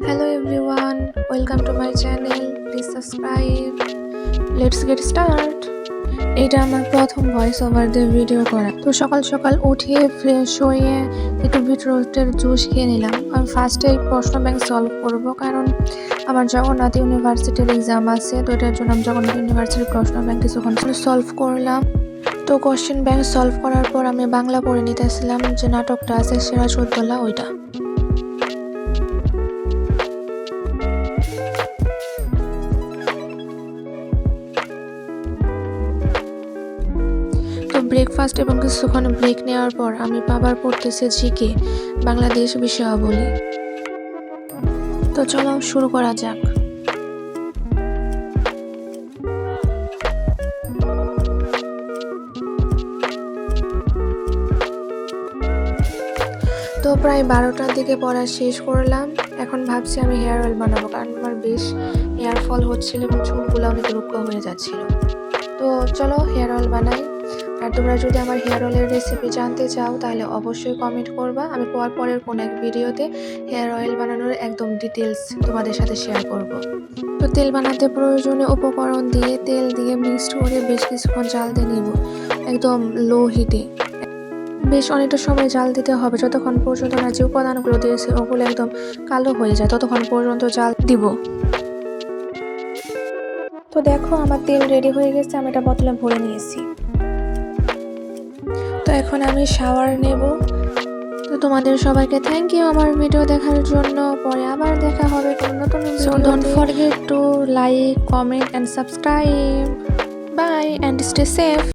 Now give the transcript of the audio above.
Hello everyone, welcome to my channel. Please subscribe. Let's get start. এটা আমার প্রথম voice over দিয়ে video করা। তো সকাল সকাল উঠে ফ্রেশ হয়ে একটু বিটরুটের জুস খেয়ে নিলাম। আমি ফার্স্টে প্রশ্ন ব্যাংক সলভ করব, কারণ আমার জগন্নাথ ইউনিভার্সিটির এক্সাম আছে। তো এটার জন্য আমি জগন্নাথ ইউনিভার্সিটির প্রশ্ন ব্যাংক কিছুক্ষণ সলভ করলাম। তো কোশ্চেন ব্যাংক সলভ করার পর আমি বাংলা পড়ে নিতেছিলাম যে নাটকটা আছে সিরাজউদ্দৌলা, ওইটা। তো ব্রেকফাস্ট এবং কিছুক্ষণ ব্রেক নেওয়ার পর আমি আবার পড়তেছি জিকে, বাংলাদেশ বিষয়াবলী। তো চলো শুরু করা যাক। তো প্রায় 12টার দিকে পড়া শেষ করলাম। এখন ভাবছি আমি হেয়ার অয়েল বানাবো, কারণ আমার বেশ হেয়ার ফল হচ্ছিল এবং চুলগুলো অনেক রুক্ষ হয়ে যাচ্ছিল। তো চলো হেয়ার অয়েল বানাই। আর তোমরা যদি আমার হেয়ার অয়েলের রেসিপি জানতে চাও তাহলে অবশ্যই কমেন্ট করবা। আমি পরের কোনো এক ভিডিওতে হেয়ার অয়েল বানানোর একদম ডিটেলস তোমাদের সাথে শেয়ার করব। তো তেল বানাতে প্রয়োজনীয় উপকরণ দিয়ে তেল দিয়ে মিক্সড করে বেশ কিছুক্ষণ জাল দিয়ে নিব, একদম লো হিটে। বেশ অনেকটা সময় জাল দিতে হবে, যতক্ষণ পর্যন্ত না যে উপাদানগুলো দিয়েছে ওগুলো একদম কালো হয়ে যায়, ততক্ষণ পর্যন্ত জাল দিব। তো দেখো আমার তেল রেডি হয়ে গেছে, আমি এটা বোতলে ভরে নিয়েছি। তো এখন আমি শাওয়ার নেব। তো তোমাদের সবাইকে থ্যাংক ইউ আমার ভিডিও দেখার জন্য। পরে আবার দেখা হবে কোনো নতুন video. So don't forget to like, comment and subscribe. Bye and stay safe.